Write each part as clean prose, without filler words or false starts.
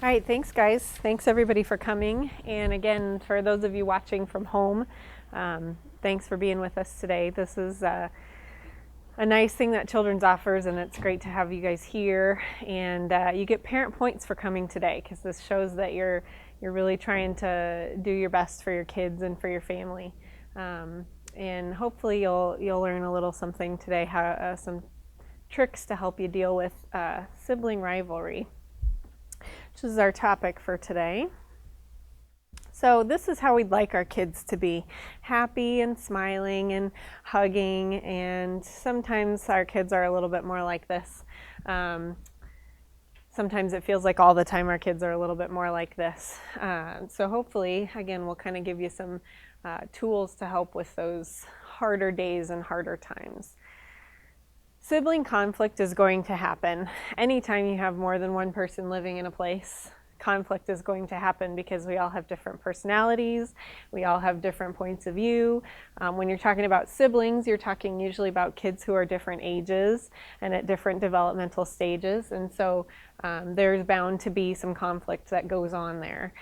All right, thanks guys. Thanks everybody for coming. And again, for those of you watching from home, thanks for being with us today. This is a nice thing that Children's offers, and it's great to have you guys here. And you get parent points for coming today, because this shows that you're really trying to do your best for your kids and for your family. And hopefully you'll learn a little something today, how some tricks to help you deal with sibling rivalry, which is our topic for today. So this is how we'd like our kids to be: happy and smiling and hugging, and sometimes our kids are a little bit more like this. Sometimes it feels like all the time our kids are a little bit more like this. So hopefully, again, we'll kind of give you some tools to help with those harder days and harder times. Sibling conflict is going to happen. Anytime you have more than one person living in a place, conflict is going to happen because we all have different personalities, we all have different points of view. When you're talking about siblings, you're talking usually about kids who are different ages and at different developmental stages, and so there's bound to be some conflict that goes on there.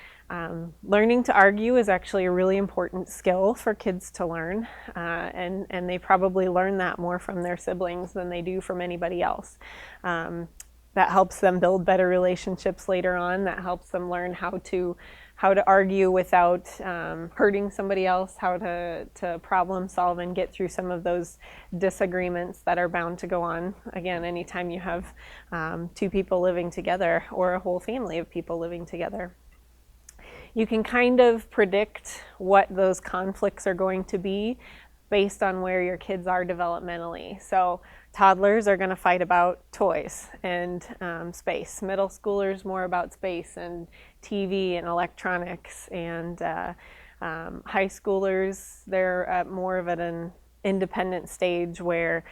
Learning to argue is actually a really important skill for kids to learn, and they probably learn that more from their siblings than they do from anybody else. That helps them build better relationships later on. That helps them learn how to argue without hurting somebody else, how to problem solve and get through some of those disagreements that are bound to go on. Again, anytime you have two people living together or a whole family of people living together. You can kind of predict what those conflicts are going to be based on where your kids are developmentally. So toddlers are going to fight about toys and space. Middle schoolers more about space and TV and electronics. And high schoolers, they're at more of an independent stage where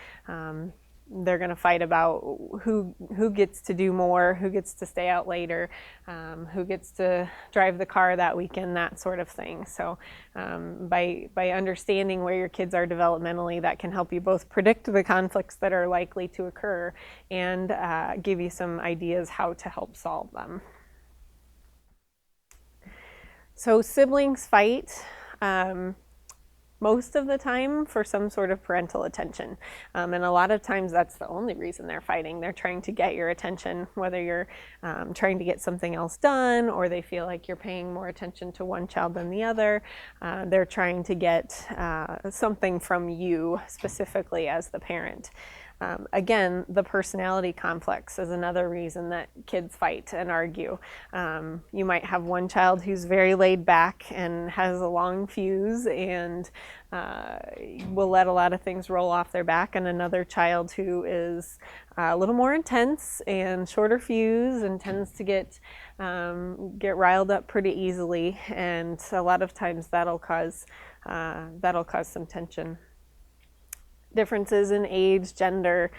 they're going to fight about who gets to do more, who gets to stay out later, who gets to drive the car that weekend, that sort of thing. So by understanding where your kids are developmentally, that can help you both predict the conflicts that are likely to occur and give you some ideas how to help solve them. So siblings fight most of the time for some sort of parental attention. And a lot of times that's the only reason they're fighting. They're trying to get your attention, whether you're trying to get something else done or they feel like you're paying more attention to one child than the other. They're trying to get something from you specifically as the parent. Again, the personality complex is another reason that kids fight and argue. You might have one child who's very laid back and has a long fuse and will let a lot of things roll off their back, and another child who is a little more intense and shorter fuse and tends to get riled up pretty easily, and a lot of times that'll cause some tension. Differences in age, gender,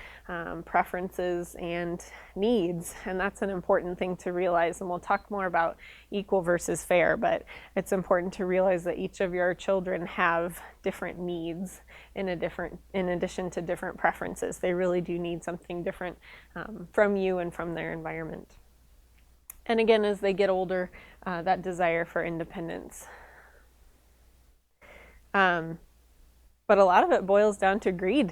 preferences, and needs, and that's an important thing to realize. And we'll talk more about equal versus fair, but it's important to realize that each of your children have different needs in addition to different preferences. They really do need something different from you and from their environment. And again, as they get older, that desire for independence. But a lot of it boils down to greed.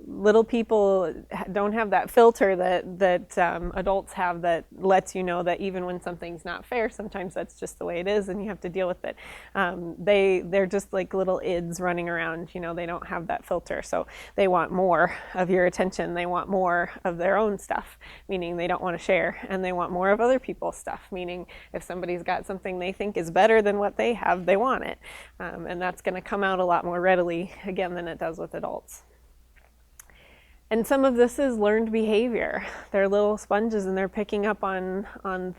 Little people don't have that filter that adults have that lets you know that even when something's not fair, sometimes that's just the way it is and you have to deal with it. They're just like little ids running around. They don't have that filter. So they want more of your attention. They want more of their own stuff, meaning they don't want to share. And they want more of other people's stuff, meaning if somebody's got something they think is better than what they have, they want it. And that's going to come out a lot more readily, again, than it does with adults. And some of this is learned behavior. They're little sponges and they're picking up on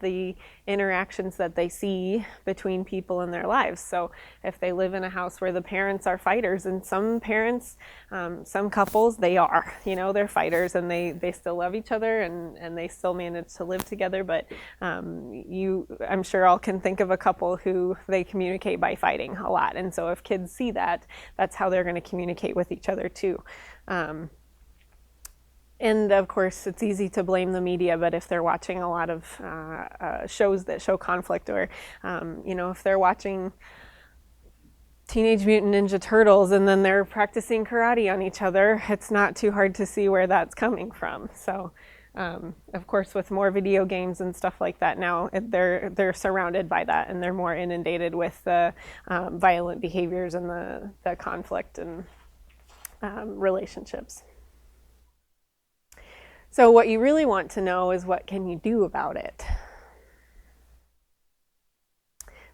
the interactions that they see between people in their lives. So if they live in a house where the parents are fighters, and some parents, some couples, they're fighters and they still love each other and they still manage to live together. But I'm sure all can think of a couple who they communicate by fighting a lot. And so if kids see that, that's how they're going to communicate with each other too. And of course, it's easy to blame the media, but if they're watching a lot of shows that show conflict, or if they're watching Teenage Mutant Ninja Turtles and then they're practicing karate on each other, it's not too hard to see where that's coming from. So of course, with more video games and stuff like that now, they're surrounded by that, and they're more inundated with the violent behaviors and the conflict and relationships. So what you really want to know is, what can you do about it?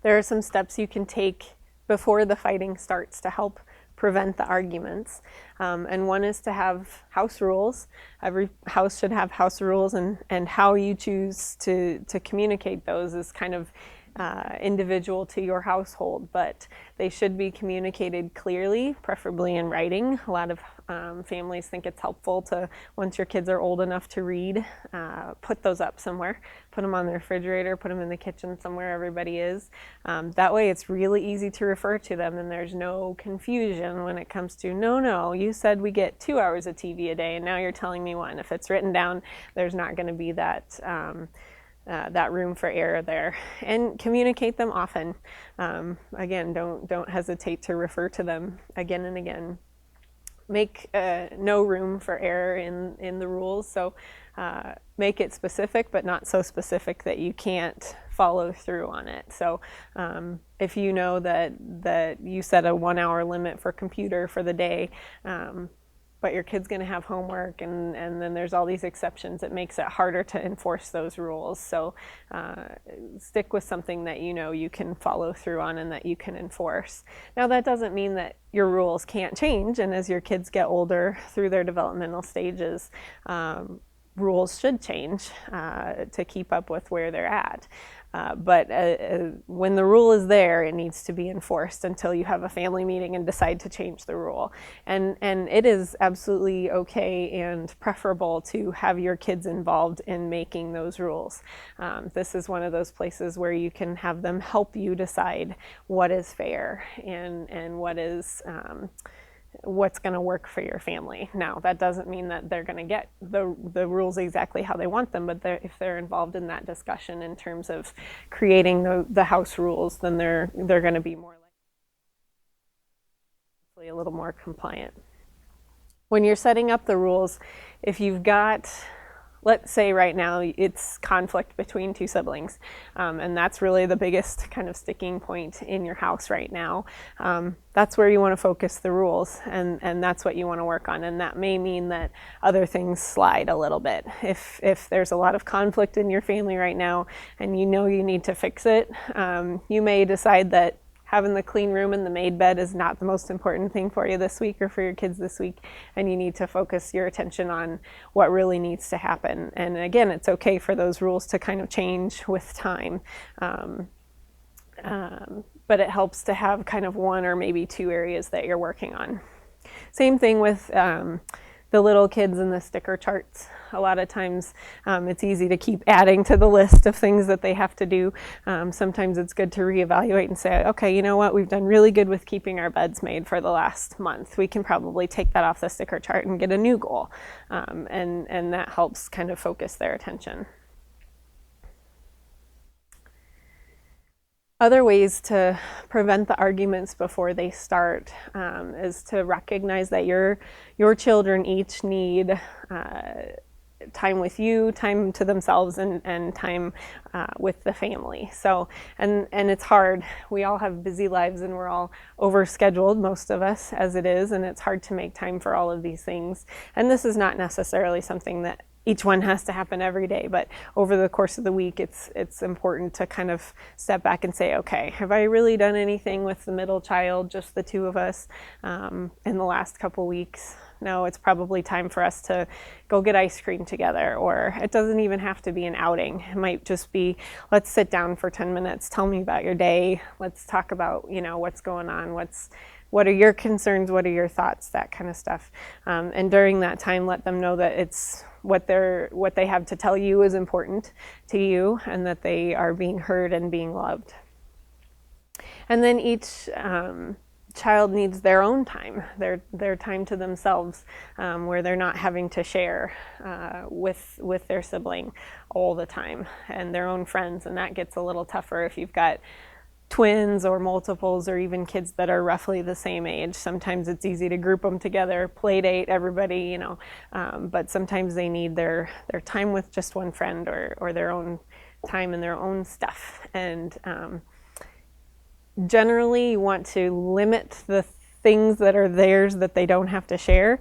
There are some steps you can take before the fighting starts to help prevent the arguments. And one is to have house rules. Every house should have house rules, and how you choose to communicate those is kind of individual to your household, but they should be communicated clearly, preferably in writing. A lot of families think it's helpful to, once your kids are old enough to read, put those up somewhere, put them on the refrigerator, put them in the kitchen somewhere everybody is. That way it's really easy to refer to them, and there's no confusion when it comes to, no, you said we get 2 hours of TV a day and now you're telling me 1. If it's written down, there's not going to be that room for error there. And communicate them often. Again, don't hesitate to refer to them again and again. Make no room for error in the rules. So make it specific, but not so specific that you can't follow through on it. So if you know that you set a 1 hour limit for computer for the day, but your kid's going to have homework, and then there's all these exceptions, it makes it harder to enforce those rules. So stick with something that you can follow through on and that you can enforce. Now, that doesn't mean that your rules can't change, and as your kids get older through their developmental stages, rules should change to keep up with where they're at. But when the rule is there, it needs to be enforced until you have a family meeting and decide to change the rule. And it is absolutely okay and preferable to have your kids involved in making those rules. This is one of those places where you can have them help you decide what is fair and what is what's going to work for your family. Now, that doesn't mean that they're going to get the rules exactly how they want them, but if they're involved in that discussion in terms of creating the house rules, then they're going to be more likely a little more compliant. When you're setting up the rules, if you've got, let's say right now it's conflict between 2 siblings, and that's really the biggest kind of sticking point in your house right now. That's where you want to focus the rules, and that's what you want to work on. And that may mean that other things slide a little bit. If there's a lot of conflict in your family right now and you need to fix it, you may decide that having the clean room and the made bed is not the most important thing for you this week or for your kids this week, and you need to focus your attention on what really needs to happen. And again, it's okay for those rules to kind of change with time, but it helps to have kind of 1 or maybe 2 areas that you're working on. Same thing with the little kids and the sticker charts. A lot of times it's easy to keep adding to the list of things that they have to do. Sometimes it's good to reevaluate and say, okay, you know what, we've done really good with keeping our beds made for the last month. We can probably take that off the sticker chart and get a new goal. And that helps kind of focus their attention. Other ways to prevent the arguments before they start is to recognize that your children each need time with you, time to themselves, and time with the family. So, and it's hard. We all have busy lives and we're all overscheduled, most of us, as it is, and it's hard to make time for all of these things. And this is not necessarily something that each one has to happen every day, but over the course of the week, it's important to kind of step back and say, okay, have I really done anything with the middle child, just the 2 of us, in the last couple weeks? No, it's probably time for us to go get ice cream together, or it doesn't even have to be an outing. It might just be, let's sit down for 10 minutes, tell me about your day, let's talk about, what's going on, what are your concerns, what are your thoughts, that kind of stuff. And during that time, let them know that it's what they have to tell you is important to you, and that they are being heard and being loved. And then each child needs their own time, their time to themselves, where they're not having to share with their sibling all the time and their own friends. And that gets a little tougher if you've got twins or multiples or even kids that are roughly the same age. Sometimes it's easy to group them together, play date everybody, but sometimes they need their time with just one friend or their own time and their own stuff. And generally you want to limit the things that are theirs that they don't have to share.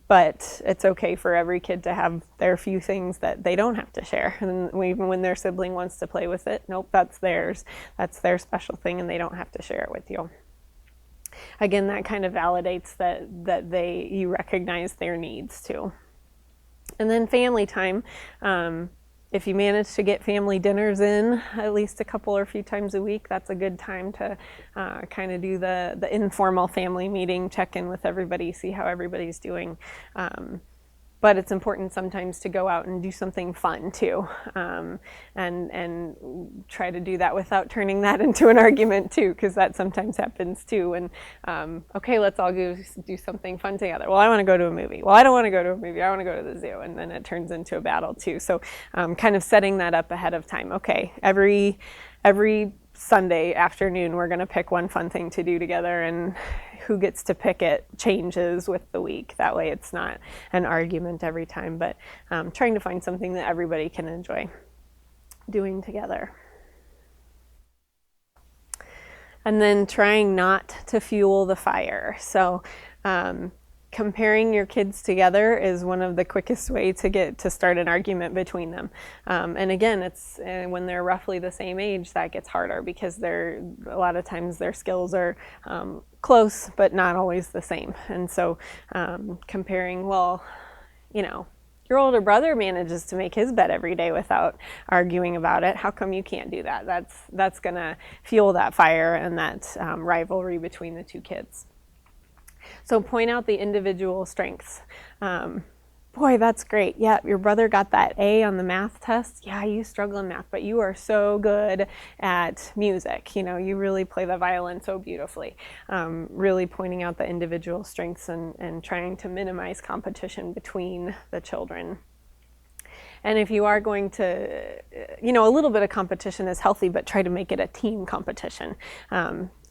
But it's okay for every kid to have their few things that they don't have to share. And even when their sibling wants to play with it, nope, that's theirs. That's their special thing and they don't have to share it with you. Again, that kind of validates that you recognize their needs too. And then family time. If you manage to get family dinners in at least a couple or a few times a week, that's a good time to kind of do the informal family meeting, check in with everybody, see how everybody's doing. But it's important sometimes to go out and do something fun too, and try to do that without turning that into an argument too, because that sometimes happens too. And okay, let's all go do something fun together. Well, I want to go to a movie. Well, I don't want to go to a movie. I want to go to the zoo, and then it turns into a battle too. So, kind of setting that up ahead of time. Okay, every Sunday afternoon, we're going to pick one fun thing to do together, and who gets to pick it changes with the week. That way it's not an argument every time, but trying to find something that everybody can enjoy doing together. And then trying not to fuel the fire. So comparing your kids together is one of the quickest way to start an argument between them. And again, it's when they're roughly the same age that gets harder, because a lot of times their skills are close but not always the same. And so comparing, well, your older brother manages to make his bed every day without arguing about it. How come you can't do that? That's gonna fuel that fire and that rivalry between the two kids. So point out the individual strengths. Boy, that's great. Yeah, your brother got that A on the math test. Yeah, you struggle in math, but you are so good at music. You really play the violin so beautifully. Really pointing out the individual strengths and trying to minimize competition between the children. And if you are going to, a little bit of competition is healthy, but try to make it a team competition.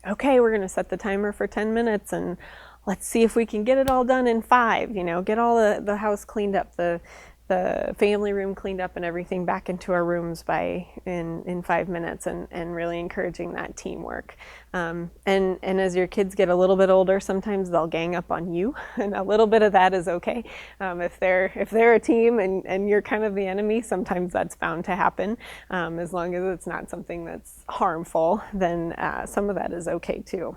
Okay, we're going to set the timer for 10 minutes and let's see if we can get it all done in 5, get all the house cleaned up, the family room cleaned up and everything back into our rooms in 5 minutes, and really encouraging that teamwork. And as your kids get a little bit older, sometimes they'll gang up on you, and a little bit of that is okay. If they're a team and you're kind of the enemy, sometimes that's bound to happen. As long as it's not something that's harmful, then some of that is okay too.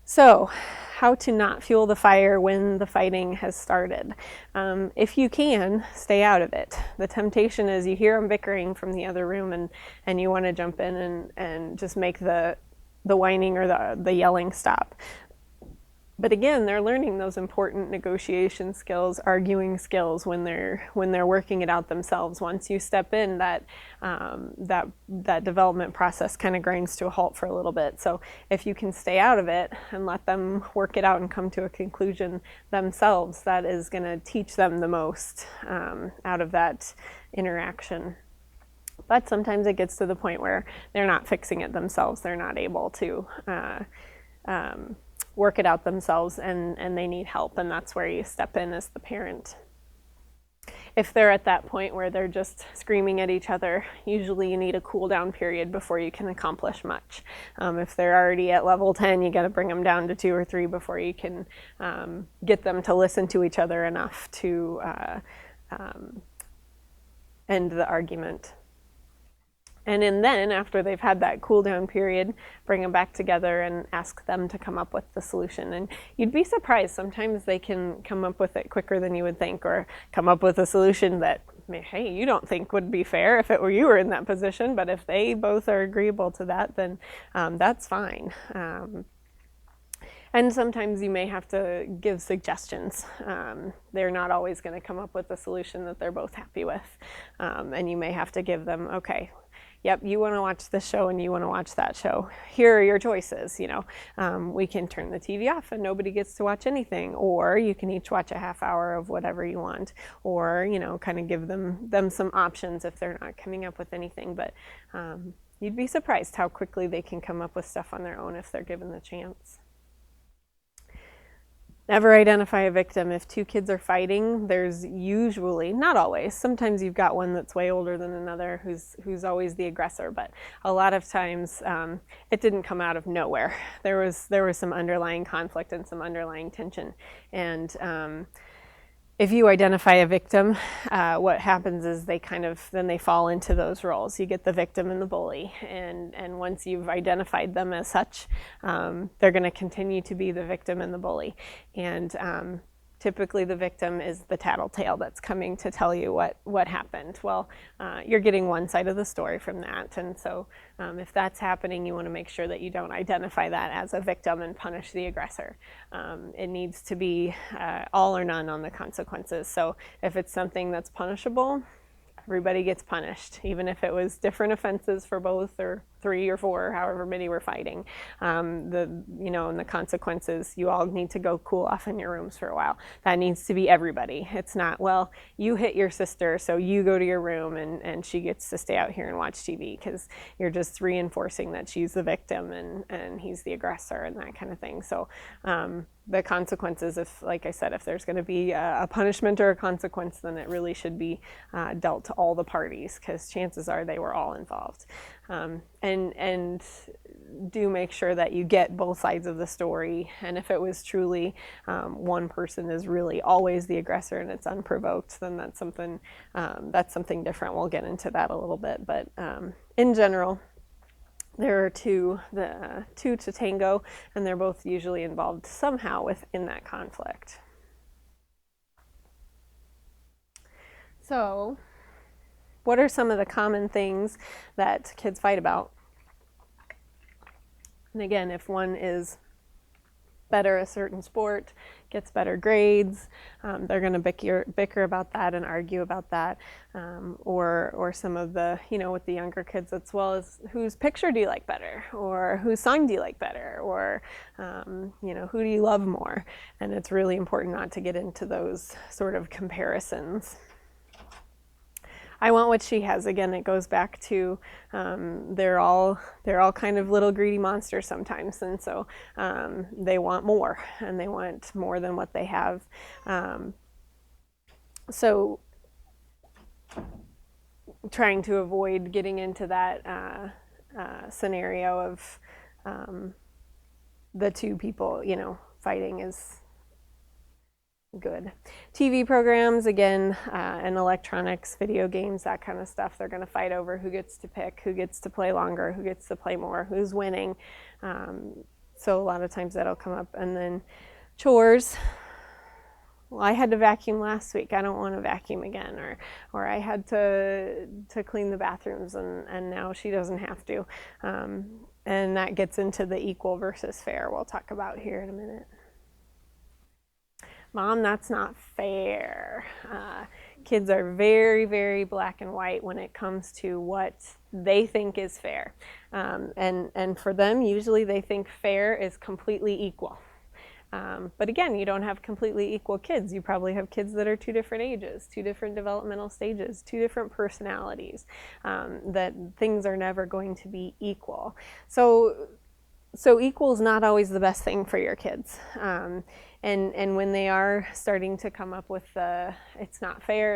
So, how to not fuel the fire when the fighting has started. If you can, stay out of it. The temptation is you hear them bickering from the other room and you want to jump in and just make the whining or the yelling stop. But again, they're learning those important negotiation skills, arguing skills when they're working it out themselves. Once you step in, that development process kind of grinds to a halt for a little bit. So if you can stay out of it and let them work it out and come to a conclusion themselves, that is going to teach them the most out of that interaction. But sometimes it gets to the point where they're not fixing it themselves. They're not able to work it out themselves, and they need help, and that's where you step in as the parent. If they're at that point where they're just screaming at each other, usually you need a cool down period before you can accomplish much. If they're already at level 10, you got to bring them down to 2 or 3 before you can get them to listen to each other enough to end the argument. And then after they've had that cool down period, bring them back together and ask them to come up with the solution. And you'd be surprised, sometimes they can come up with it quicker than you would think, or come up with a solution that, hey, you don't think would be fair if you were in that position, but if they both are agreeable to that, then that's fine. And sometimes you may have to give suggestions. They're not always going to come up with a solution that they're both happy with. And you may have to give them, okay, yep, you want to watch this show and you want to watch that show. Here are your choices. We can turn the TV off and nobody gets to watch anything, or you can each watch a half hour of whatever you want, or kind of give them some options if they're not coming up with anything. But you'd be surprised how quickly they can come up with stuff on their own if they're given the chance. Never identify a victim. If two kids are fighting, there's usually, not always, sometimes you've got one that's way older than another who's always the aggressor, but a lot of times it didn't come out of nowhere. There was some underlying conflict and some underlying tension. And if you identify a victim, what happens is then they fall into those roles. You get the victim and the bully, and once you've identified them as such, they're going to continue to be the victim and the bully. And typically the victim is the tattletale that's coming to tell you what happened. Well, you're getting one side of the story from that, and so if that's happening, you want to make sure that you don't identify that as a victim and punish the aggressor. It needs to be all or none on the consequences. So if it's something that's punishable, everybody gets punished, even if it was different offenses for both, or 3 or 4, however many were fighting. And the consequences, you all need to go cool off in your rooms for a while. That needs to be everybody. It's not, well, you hit your sister, so you go to your room and she gets to stay out here and watch TV, because you're just reinforcing that she's the victim and he's the aggressor and that kind of thing. So the consequences, like I said, if there's going to be a punishment or a consequence, then it really should be dealt to all the parties, because chances are they were all involved. And do make sure that you get both sides of the story. And if it was truly one person is really always the aggressor and it's unprovoked, then that's something different. We'll get into that a little bit, but in general, there are two to tango, and they're both usually involved somehow within that conflict. So, what are some of the common things that kids fight about? And again, if one is better at a certain sport, gets better grades, they're going to bicker about that and argue about that. Or some of the, with the younger kids, as well as whose picture do you like better, or whose song do you like better, or who do you love more? And it's really important not to get into those sort of comparisons. I want what she has. Again, it goes back to they're all kind of little greedy monsters sometimes, and so they want more, and they want more than what they have. So trying to avoid getting into that scenario of the two people, fighting is good. TV programs, again, and electronics, video games, that kind of stuff, they're going to fight over who gets to pick, who gets to play longer, who gets to play more, who's winning. So a lot of times that'll come up. And then chores. Well, I had to vacuum last week. I don't want to vacuum again. Or I had to clean the bathrooms, and now she doesn't have to. And that gets into the equal versus fair we'll talk about here in a minute. Mom, that's not fair. Kids are very, very black and white when it comes to what they think is fair. And for them, usually they think fair is completely equal. But again, you don't have completely equal kids. You probably have kids that are 2 different ages, 2 different developmental stages, 2 different personalities, that things are never going to be equal. So equal is not always the best thing for your kids. And when they are starting to come up with it's not fair,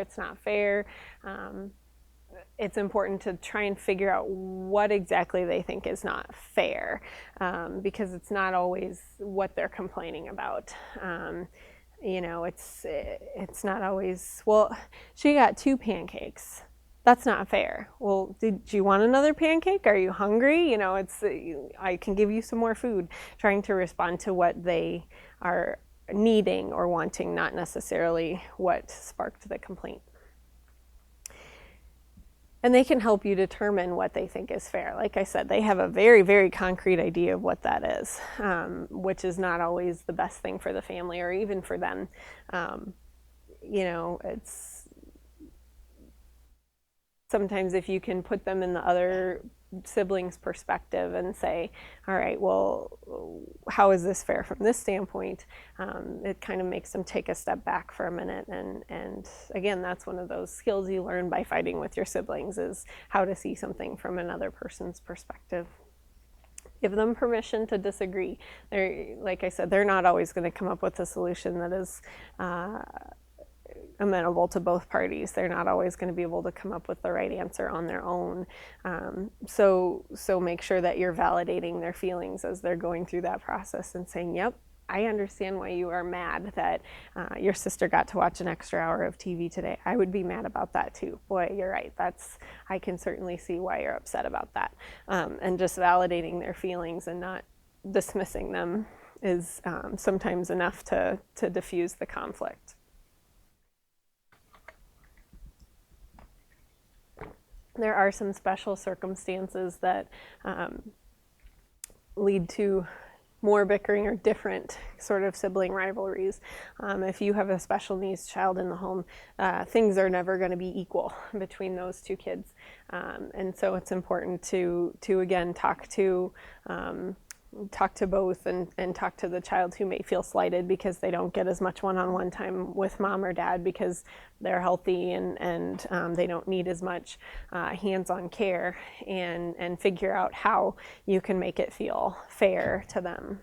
it's important to try and figure out what exactly they think is not fair, because it's not always what they're complaining about. It's not always, well, she got 2 pancakes. That's not fair. Well, did you want another pancake? Are you hungry? I can give you some more food. Trying to respond to what they are needing or wanting, not necessarily what sparked the complaint. And they can help you determine what they think is fair. Like I said, they have a very, very concrete idea of what that is, which is not always the best thing for the family or even for them. sometimes if you can put them in the other sibling's perspective and say, all right, well, how is this fair from this standpoint? It kind of makes them take a step back for a minute. And again, that's one of those skills you learn by fighting with your siblings, is how to see something from another person's perspective. Give them permission to disagree. Like I said, they're not always going to come up with a solution that is amenable to both parties. They're not always going to be able to come up with the right answer on their own. So make sure that you're validating their feelings as they're going through that process and saying, yep, I understand why you are mad that your sister got to watch an extra hour of TV today. I would be mad about that too. Boy, you're right. I can certainly see why you're upset about that. And just validating their feelings and not dismissing them is sometimes enough to diffuse the conflict. There are some special circumstances that lead to more bickering or different sort of sibling rivalries. If you have a special needs child in the home, things are never going to be equal between those two kids. And so it's important to again, talk to both and talk to the child who may feel slighted because they don't get as much one-on-one time with mom or dad because they're healthy and they don't need as much hands-on care, and figure out how you can make it feel fair to them.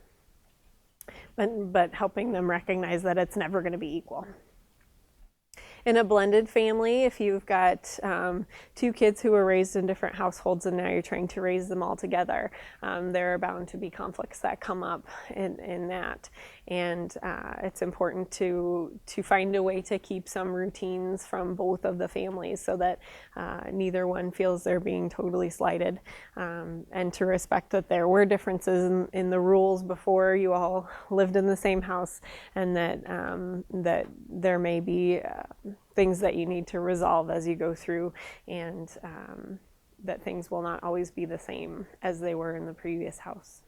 But helping them recognize that it's never going to be equal. In a blended family, if you've got two kids who were raised in different households and now you're trying to raise them all together, there are bound to be conflicts that come up in that. And it's important to find a way to keep some routines from both of the families so that neither one feels they're being totally slighted, and to respect that there were differences in the rules before you all lived in the same house, and that there may be things that you need to resolve as you go through, and that things will not always be the same as they were in the previous house.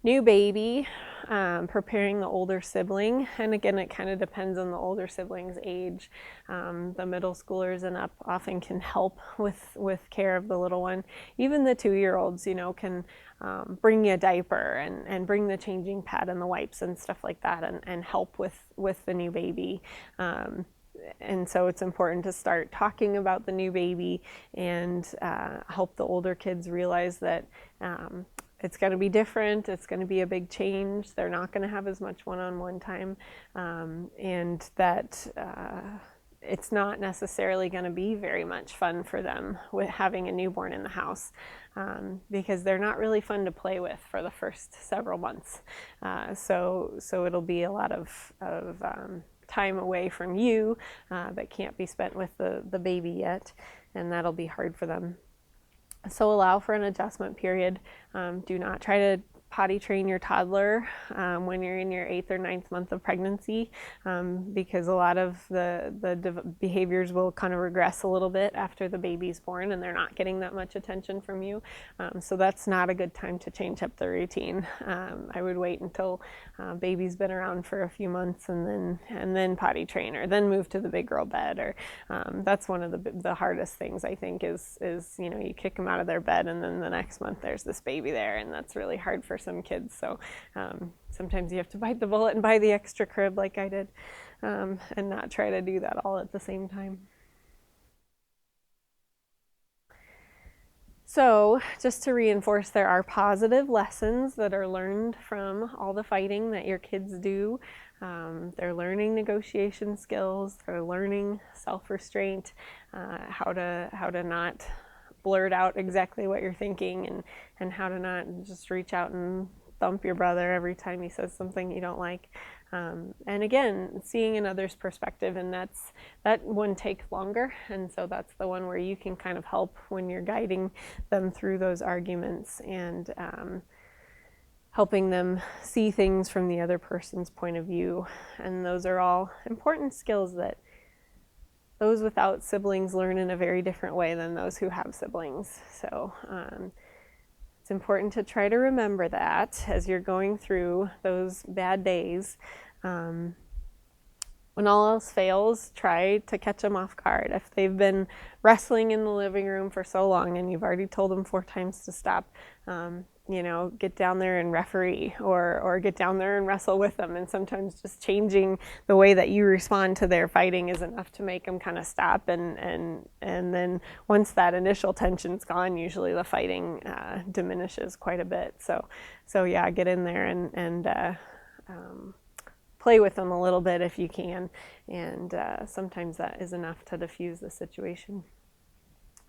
New baby, preparing the older sibling, and again, it kind of depends on the older sibling's age. The middle schoolers and up often can help with care of the little one. Even the 2-year-olds, can bring you a diaper and bring the changing pad and the wipes and stuff like that, and help with the new baby. And so it's important to start talking about the new baby and help the older kids realize that it's going to be different. It's going to be a big change. They're not going to have as much one-on-one time, and that it's not necessarily going to be very much fun for them with having a newborn in the house, because they're not really fun to play with for the first several months. So it'll be a lot of time away from you that can't be spent with the baby yet, and that'll be hard for them. So allow for an adjustment period. Do not try to potty train your toddler when you're in your 8th or 9th month of pregnancy, because a lot of the behaviors will kind of regress a little bit after the baby's born and they're not getting that much attention from you. So that's not a good time to change up the routine. I would wait until baby's been around for a few months and then potty train, or then move to the big girl bed. Or that's one of the hardest things, I think, is you kick them out of their bed and then the next month there's this baby there, and that's really hard for some kids. So sometimes you have to bite the bullet and buy the extra crib like I did, and not try to do that all at the same time. So just to reinforce, there are positive lessons that are learned from all the fighting that your kids do. They're learning negotiation skills, they're learning self-restraint, how to not blurt out exactly what you're thinking, and how to not just reach out and thump your brother every time he says something you don't like. And again, seeing another's perspective, and that one takes longer, and so that's the one where you can kind of help when you're guiding them through those arguments, and helping them see things from the other person's point of view. And those are all important skills that those without siblings learn in a very different way than those who have siblings. So it's important to try to remember that as you're going through those bad days, When all else fails, try to catch them off guard. If they've been wrestling in the living room for so long and you've already told them 4 times to stop, get down there and referee, or get down there and wrestle with them. And sometimes just changing the way that you respond to their fighting is enough to make them kind of stop. And then once that initial tension's gone, usually the fighting diminishes quite a bit. So yeah, get in there and play with them a little bit if you can, and sometimes that is enough to diffuse the situation.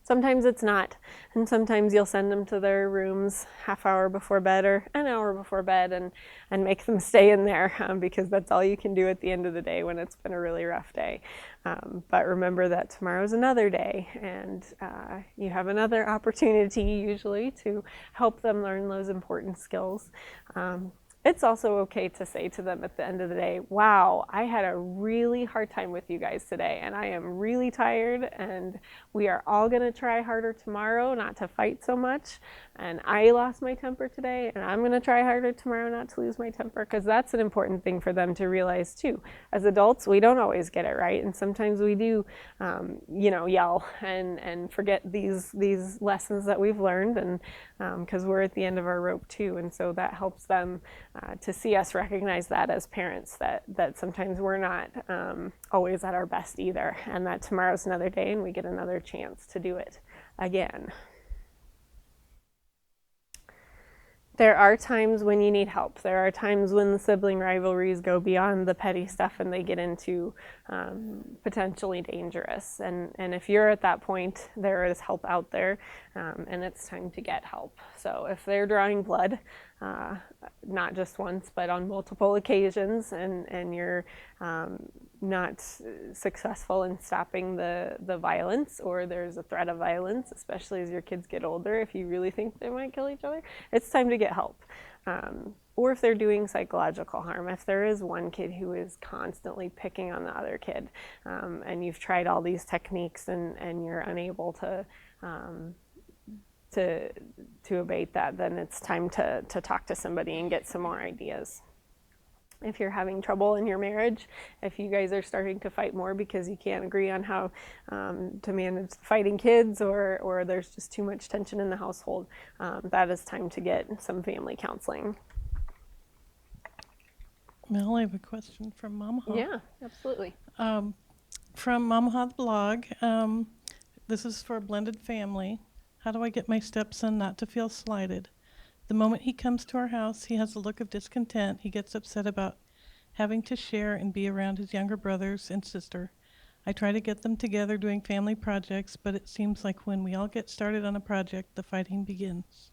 Sometimes it's not, and sometimes you'll send them to their rooms half hour before bed or an hour before bed and make them stay in there because that's all you can do at the end of the day when it's been a really rough day. But remember that tomorrow's another day, and you have another opportunity usually to help them learn those important skills. It's also okay to say to them at the end of the day, wow, I had a really hard time with you guys today, and I am really tired, and we are all going to try harder tomorrow not to fight so much, and I lost my temper today, and I'm going to try harder tomorrow not to lose my temper, because that's an important thing for them to realize too. As adults, we don't always get it right, and sometimes we do, yell and forget these lessons that we've learned, and because we're at the end of our rope too, and so that helps them to see us recognize that as parents, that sometimes we're not always at our best either, and that tomorrow's another day and we get another chance to do it again. There are times when you need help. There are times when the sibling rivalries go beyond the petty stuff and they get into potentially dangerous. And if you're at that point, there is help out there, and it's time to get help. So if they're drawing blood, not just once, but on multiple occasions, and you're not successful in stopping the violence, or there's a threat of violence, especially as your kids get older, if you really think they might kill each other, it's time to get help. Or if they're doing psychological harm, if there is one kid who is constantly picking on the other kid, and you've tried all these techniques and you're unable to abate that, then it's time to talk to somebody and get some more ideas. If you're having trouble in your marriage, if you guys are starting to fight more because you can't agree on how to manage the fighting kids, or there's just too much tension in the household, that is time to get some family counseling. Mel, I have a question from Mama Ha. Yeah, absolutely. From Mama Ha's blog, this is for a blended family. How do I get my stepson not to feel slighted? The moment he comes to our house, he has a look of discontent. He gets upset about having to share and be around his younger brothers and sister. I try to get them together doing family projects, but it seems like when we all get started on a project, the fighting begins.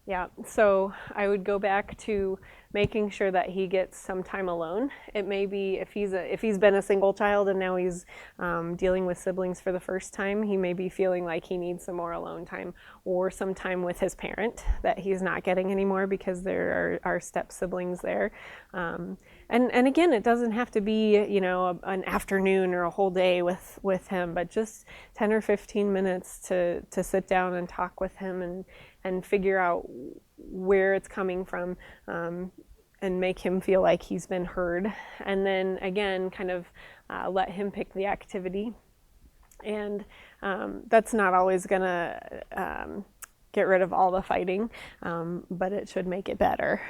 Yeah, so I would go back to making sure that he gets some time alone. It may be if he's been a single child and now he's dealing with siblings for the first time, he may be feeling like he needs some more alone time, or some time with his parent that he's not getting anymore because there are step siblings there. And again, it doesn't have to be an afternoon or a whole day with him, but just 10 or 15 minutes to sit down and talk with him and figure out where it's coming from, and make him feel like he's been heard. And then again, kind of let him pick the activity. And that's not always gonna get rid of all the fighting, but it should make it better.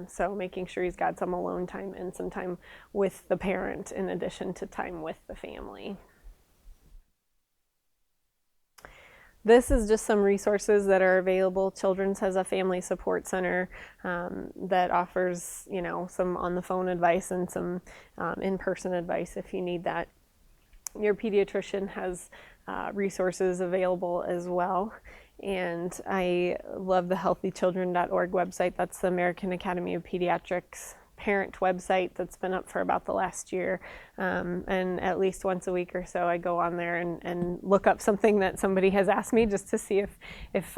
So making sure he's got some alone time and some time with the parent in addition to time with the family. This is just some resources that are available. Children's has a family support center that offers, some on-the-phone advice and some in-person advice if you need that. Your pediatrician has resources available as well. And I love the healthychildren.org website. That's the American Academy of Pediatrics parent website that's been up for about the last year, and at least once a week or so I go on there and look up something that somebody has asked me, just to see if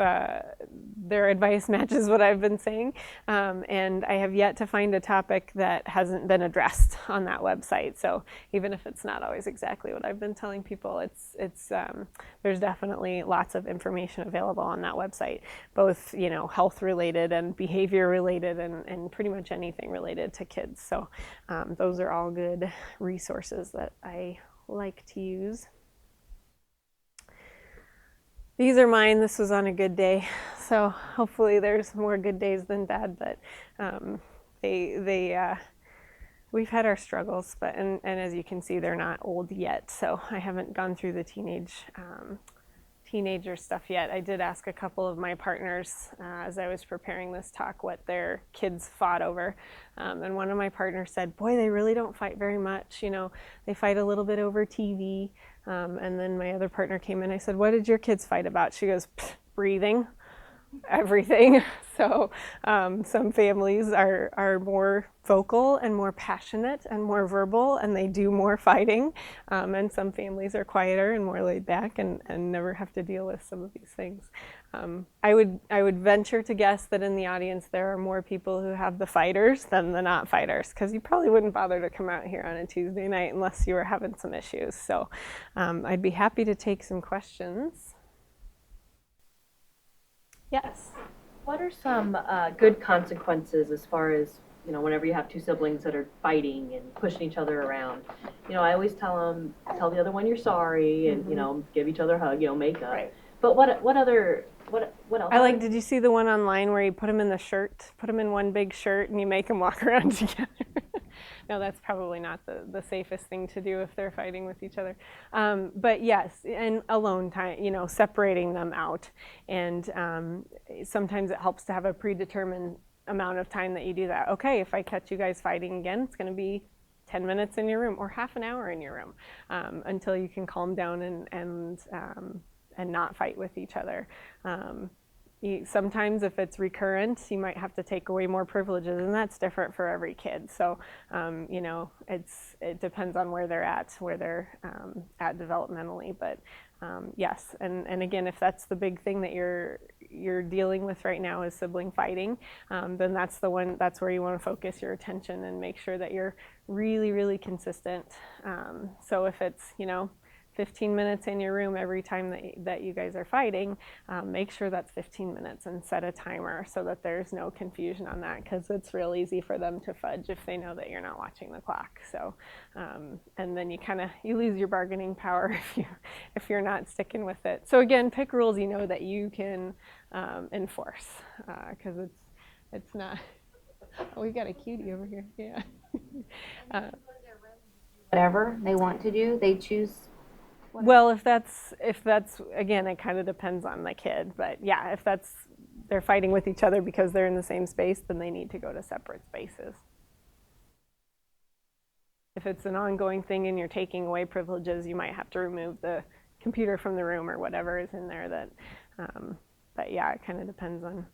their advice matches what I've been saying, and I have yet to find a topic that hasn't been addressed on that website. So even if it's not always exactly what I've been telling people, it's there's definitely lots of information available on that website, both health related and behavior related and pretty much anything related to kids. So those are all good resources that I like to use. These are mine. This was on a good day, so hopefully there's more good days than bad, but we've had our struggles, but and as you can see, they're not old yet, so I haven't gone through the teenager stuff yet. I did ask a couple of my partners as I was preparing this talk what their kids fought over, and one of my partners said, boy, they really don't fight very much. They fight a little bit over TV. And then my other partner came in. I said, what did your kids fight about? She goes, breathing, everything. So some families are more vocal and more passionate and more verbal, and they do more fighting. And some families are quieter and more laid back and never have to deal with some of these things. I would venture to guess that in the audience there are more people who have the fighters than the not fighters, because you probably wouldn't bother to come out here on a Tuesday night unless you were having some issues. So I'd be happy to take some questions. Yes. What are some good consequences as far as, whenever you have two siblings that are fighting and pushing each other around? I always tell the other one you're sorry and, give each other a hug, make up. Right. But what else? Did you see the one online where you put them in one big shirt and you make them walk around together? No, that's probably not the safest thing to do if they're fighting with each other. But yes, and alone time, separating them out. And sometimes it helps to have a predetermined amount of time that you do that. Okay, if I catch you guys fighting again, it's going to be 10 minutes in your room or half an hour in your room until you can calm down and not fight with each other. Sometimes if it's recurrent, you might have to take away more privileges, and that's different for every kid. So, it depends on where they're at developmentally. But yes, and again, if that's the big thing that you're dealing with right now is sibling fighting, then that's where you want to focus your attention and make sure that you're really, really consistent. So if it's 15 minutes in your room every time that you guys are fighting, make sure that's 15 minutes and set a timer so that there's no confusion on that, because it's real easy for them to fudge if they know that you're not watching the clock. So, and then you lose your bargaining power if you're not sticking with it. So again, pick rules that you can enforce, because it's not. Oh, we got a cutie over here. Yeah. Whatever they want to do, they choose. Well, if that's again, it kind of depends on the kid, but yeah, if they're fighting with each other because they're in the same space, then they need to go to separate spaces. If it's an ongoing thing and you're taking away privileges, you might have to remove the computer from the room or whatever is in there. But yeah, it kind of depends on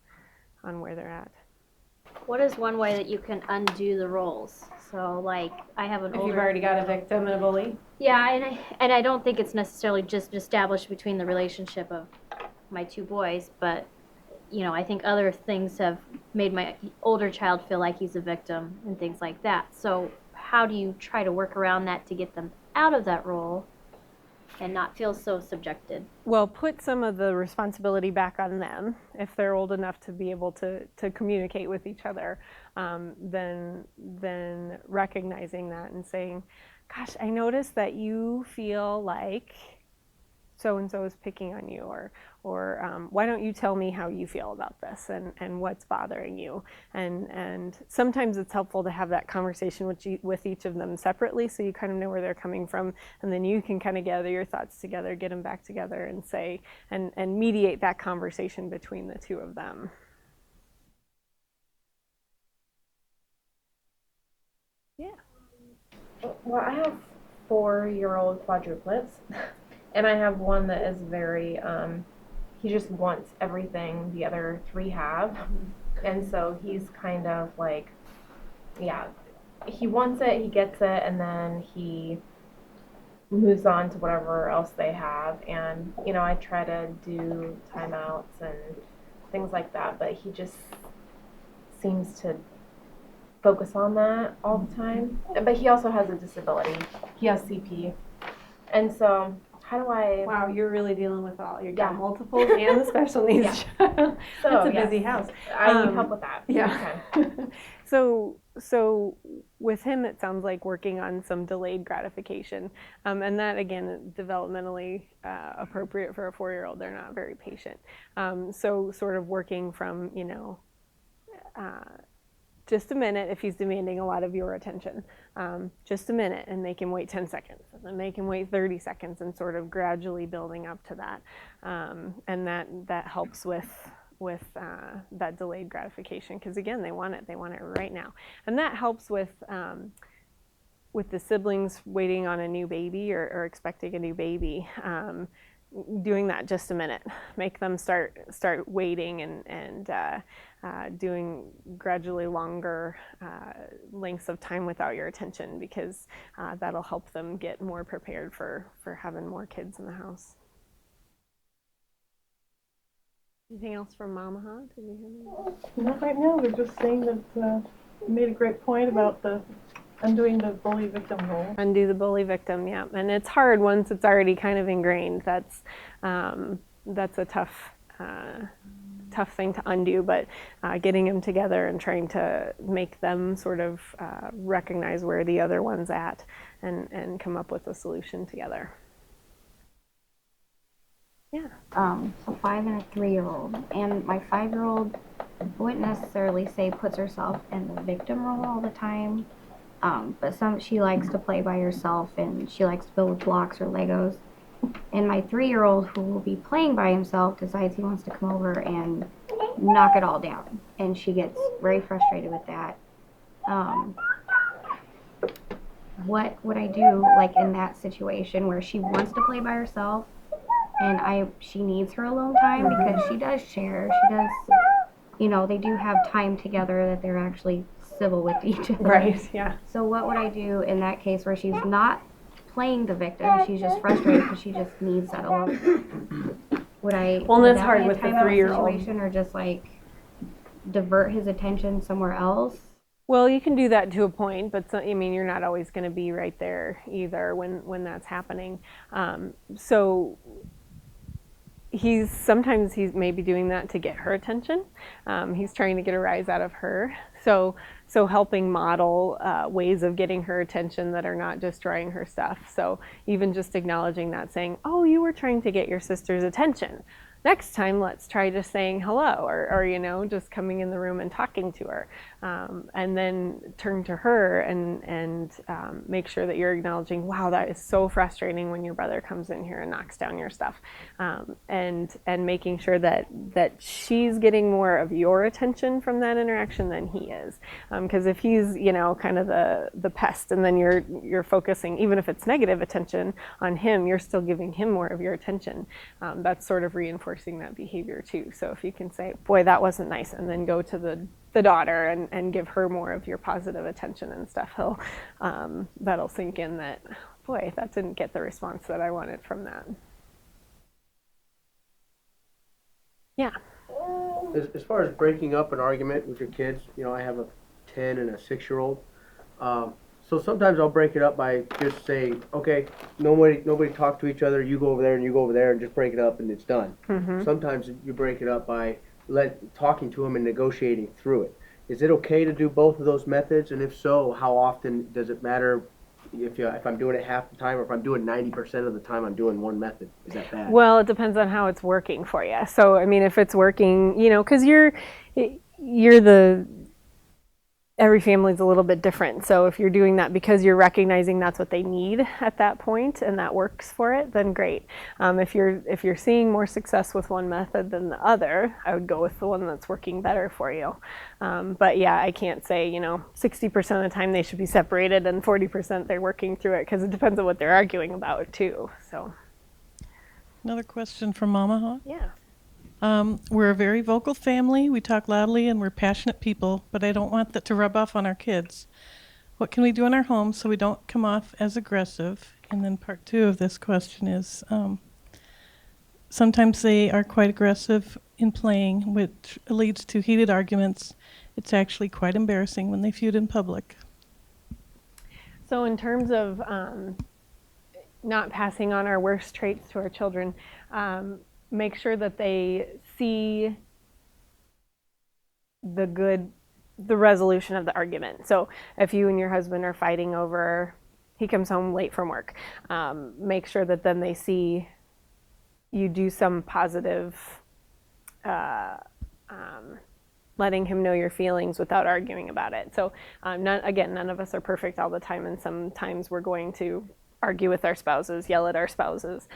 where they're at. What is one way that you can undo the roles? So, like, I have an older... If you've already got a victim and a bully? Yeah, and I don't think it's necessarily just established between the relationship of my two boys, but, I think other things have made my older child feel like he's a victim and things like that. So how do you try to work around that to get them out of that role and not feel so subjected? Well, put some of the responsibility back on them. If they're old enough to be able to communicate with each other, then recognizing that and saying, gosh, I noticed that you feel like so-and-so is picking on you, or why don't you tell me how you feel about this and what's bothering you? And sometimes it's helpful to have that conversation with each of them separately, so you kind of know where they're coming from, and then you can kind of gather your thoughts together, get them back together, and say, and mediate that conversation between the two of them. Yeah. Well, I have 4-year-old quadruplets. And I have one that is very, he just wants everything the other 3 have. And so he's kind of like, yeah, he wants it, he gets it, and then he moves on to whatever else they have. And, I try to do timeouts and things like that, but he just seems to focus on that all the time. But he also has a disability. He has CP. And so... how do I... Wow, you're really dealing with all. You've got multiples and the special needs child. So, it's a busy house. I need help with that. Yeah. Okay. So so with him, it sounds like working on some delayed gratification, and that again, developmentally appropriate for a 4-year-old. They're not very patient. So sort of working from, just a minute if he's demanding a lot of your attention. Just a minute, and make him wait 10 seconds, and then make him wait 30 seconds, and sort of gradually building up to that. And that helps with that delayed gratification, because again, they want it right now. And that helps with the siblings waiting on a new baby or expecting a new baby. Doing that just a minute, make them start waiting and doing gradually longer lengths of time without your attention, because that'll help them get more prepared for having more kids in the house. Anything else from Mama, huh? Did you hear me? Not right now. They're just saying that you made a great point about the undoing the bully victim role. Undo the bully victim, yeah. And it's hard once it's already kind of ingrained. That's a tough thing to undo, but getting them together and trying to make them sort of recognize where the other one's at and come up with a solution together. Yeah. So 5 and a 3-year-old, and my 5-year-old wouldn't necessarily say puts herself in the victim role all the time, but she likes to play by herself, and she likes to build with blocks or Legos. And my 3-year-old, who will be playing by himself, decides he wants to come over and knock it all down, and she gets very frustrated with that. What would I do, like in that situation where she wants to play by herself? And she needs her alone time, because she does share. She does, they do have time together that they're actually civil with each other. Right, yeah. So what would I do in that case where she's not playing the victim, she's just frustrated because she just needs that alone? Would that's hard with the 3-year-old. Situation, or just like divert his attention somewhere else? Well, you can do that to a point, but you're not always going to be right there either when that's happening. So sometimes he's maybe doing that to get her attention. He's trying to get a rise out of her. So helping model ways of getting her attention that are not destroying her stuff. So even just acknowledging that, saying, "Oh, you were trying to get your sister's attention. Next time, let's try just saying hello, or just coming in the room and talking to her, and then turn to her and make sure that you're acknowledging, wow, that is so frustrating when your brother comes in here and knocks down your stuff, and making sure that she's getting more of your attention from that interaction than he is, because if he's kind of the pest, and then you're focusing, even if it's negative attention on him, you're still giving him more of your attention. That's sort of reinforcing that behavior too. So if you can say, boy, that wasn't nice, and then go to the daughter and give her more of your positive attention and stuff, that'll sink in that, boy, that didn't get the response that I wanted from that. Yeah. As far as breaking up an argument with your kids, I have a 10 and a 6-year-old. So sometimes I'll break it up by just saying, okay, nobody talk to each other. You go over there and you go over there, and just break it up and it's done. Mm-hmm. Sometimes you break it up by talking to them and negotiating through it. Is it okay to do both of those methods? And if so, how often does it matter if I'm doing it half the time, or if I'm doing 90% of the time I'm doing one method? Is that bad? Well, it depends on how it's working for you. So, if it's working, because you're every family's a little bit different. So if you're doing that because you're recognizing that's what they need at that point and that works for it, then great. If you're seeing more success with one method than the other, I would go with the one that's working better for you. But yeah, I can't say 60% of the time they should be separated and 40% they're working through it, because it depends on what they're arguing about too. So Another question from Mama, huh? yeah. We're a very vocal family. We talk loudly and we're passionate people, but I don't want that to rub off on our kids. What can we do in our home so we don't come off as aggressive? And then part 2 of this question is, sometimes they are quite aggressive in playing, which leads to heated arguments. It's actually quite embarrassing when they feud in public. So in terms of not passing on our worst traits to our children, make sure that they see the good the resolution of the argument. So if you and your husband are fighting over, he comes home late from work, make sure that then they see you do some positive, letting him know your feelings without arguing about it. So none of us are perfect all the time, and sometimes we're going to argue with our spouses, yell at our spouses,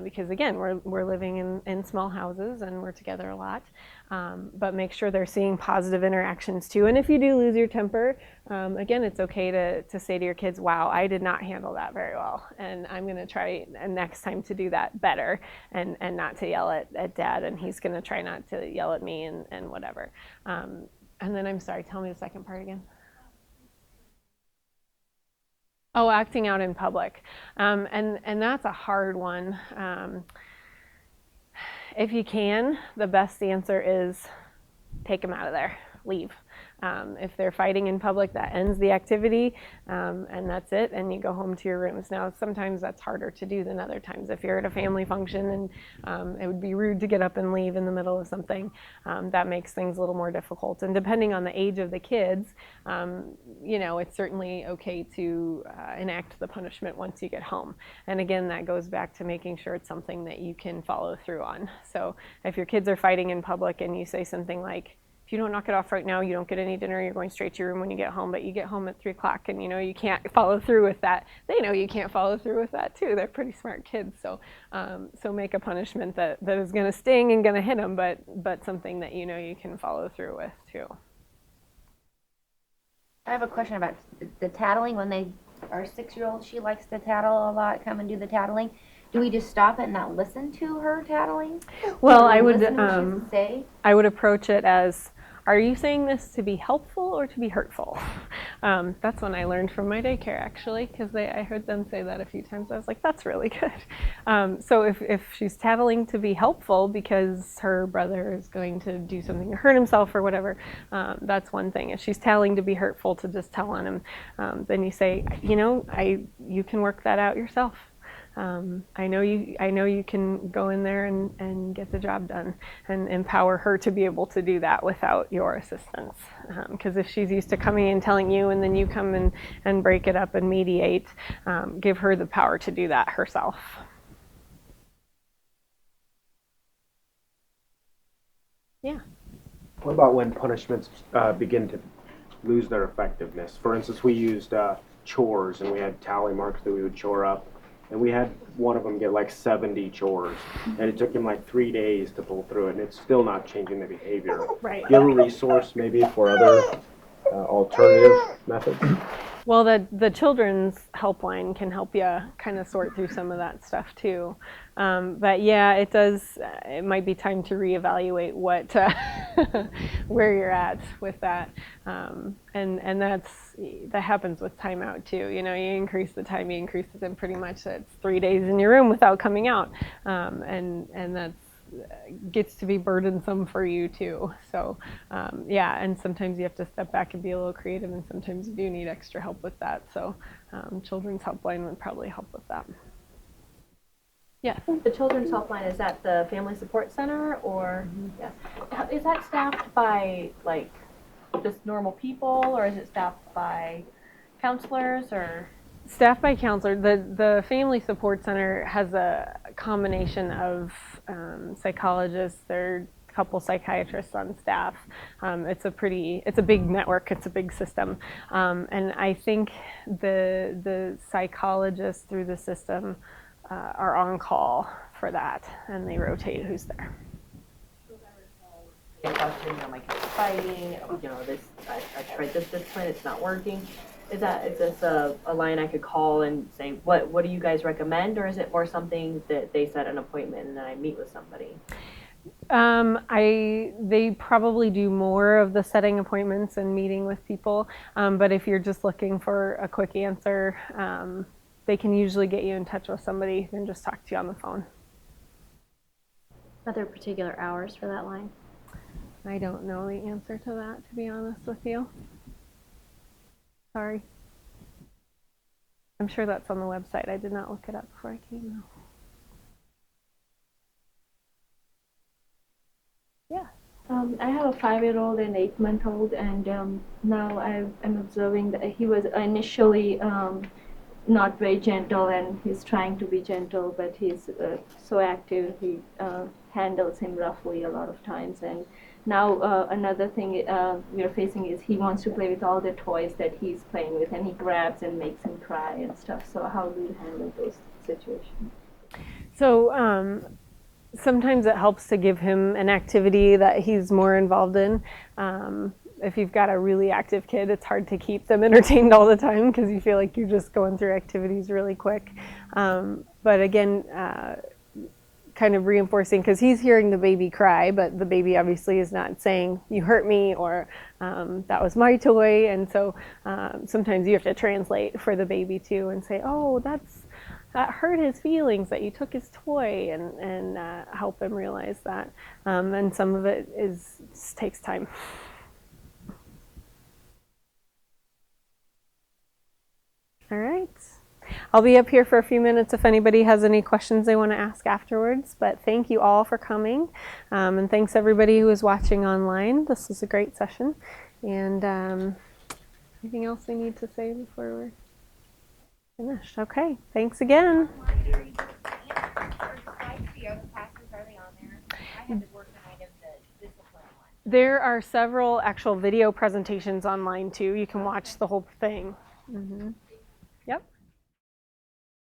because again, we're living in small houses and we're together a lot. But make sure they're seeing positive interactions too. And if you do lose your temper, again, it's okay to say to your kids, wow, I did not handle that very well, and I'm going to try next time to do that better, and not to yell at dad, and he's going to try not to yell at me and whatever. And then, I'm sorry, tell me the second part again. Oh, acting out in public. And that's a hard one. If you can, the best answer is take them out of there, leave. If they're fighting in public, that ends the activity, and that's it, and you go home to your rooms. Now, sometimes that's harder to do than other times. If you're at a family function and it would be rude to get up and leave in the middle of something, that makes things a little more difficult. And depending on the age of the kids, it's certainly okay to enact the punishment once you get home. And again, that goes back to making sure it's something that you can follow through on. So if your kids are fighting in public and you say something like, if you don't knock it off right now, you don't get any dinner, you're going straight to your room when you get home, but you get home at 3 o'clock and you can't follow through with that. They know you can't follow through with that too. They're pretty smart kids. So make a punishment that is going to sting and going to hit them, but something that you can follow through with too. I have a question about the tattling. When our 6-year-old, she likes to tattle a lot, come and do the tattling. Do we just stop it and not listen to her tattling? Well, I would approach it as, are you saying this to be helpful or to be hurtful? That's one I learned from my daycare, actually, because I heard them say that a few times. I was like, that's really good. So if she's tattling to be helpful because her brother is going to do something to hurt himself or whatever, that's one thing. If she's tattling to be hurtful, to just tell on him, then you say, you can work that out yourself. I know you can go in there and get the job done, and empower her to be able to do that without your assistance. Because if she's used to coming and telling you, and then you come and break it up and mediate, give her the power to do that herself. Yeah. What about when punishments begin to lose their effectiveness? For instance, we used chores, and we had tally marks that we would chore up. And we had one of them get like 70 chores, and it took him like 3 days to pull through it, and it's still not changing the behavior. Right. Do you have a resource maybe for other alternative methods? Well, the children's helpline can help you kind of sort through some of that stuff too. But yeah, it might be time to reevaluate where you're at with that. And that happens with timeout too. You increase the time, you increase it, and pretty much it's 3 days in your room without coming out. And that's gets to be burdensome for you too. So and sometimes you have to step back and be a little creative, and sometimes you do need extra help with that. So Children's Helpline would probably help with that. Yes. The Children's Helpline, is that the Family Support Center, or is that staffed by like just normal people, or is it staffed by counselors, or? Staffed by counselor. The Family Support Center has a combination of psychologists. There are a couple psychiatrists on staff. It's a big network. It's a big system, and I think the psychologists through the system are on call for that, and they rotate who's there. Question, my kid's fighting. I tried this discipline. It's not working. Is this a line I could call and say, what do you guys recommend, or is it more something that they set an appointment and then I meet with somebody? They probably do more of the setting appointments and meeting with people, but if you're just looking for a quick answer, they can usually get you in touch with somebody who can just talk to you on the phone. Are there particular hours for that line? I don't know the answer to that, to be honest with you. Sorry. I'm sure that's on the website. I did not look it up before I came, though. Yeah. I have a 5-year-old and 8-month-old, and now I'm observing that he was initially not very gentle, and he's trying to be gentle, but he's so active. He handles him roughly a lot of times, and now another thing we're facing is he wants to play with all the toys that he's playing with, and he grabs and makes him cry and stuff. So how do you handle those situations? So sometimes it helps to give him an activity that he's more involved in. If you've got a really active kid, it's hard to keep them entertained all the time because you feel like you're just going through activities really quick. But again, kind of reinforcing, because he's hearing the baby cry, but the baby obviously is not saying, you hurt me, or that was my toy. And so sometimes you have to translate for the baby too and say, oh, that hurt his feelings that you took his toy, and help him realize that. And some of it just takes time. All right. I'll be up here for a few minutes if anybody has any questions they want to ask afterwards, but thank you all for coming, and thanks everybody who is watching online. This was a great session. And anything else we need to say before we're finished? Okay, thanks again. There are several actual video presentations online too. You can watch the whole thing. Yep.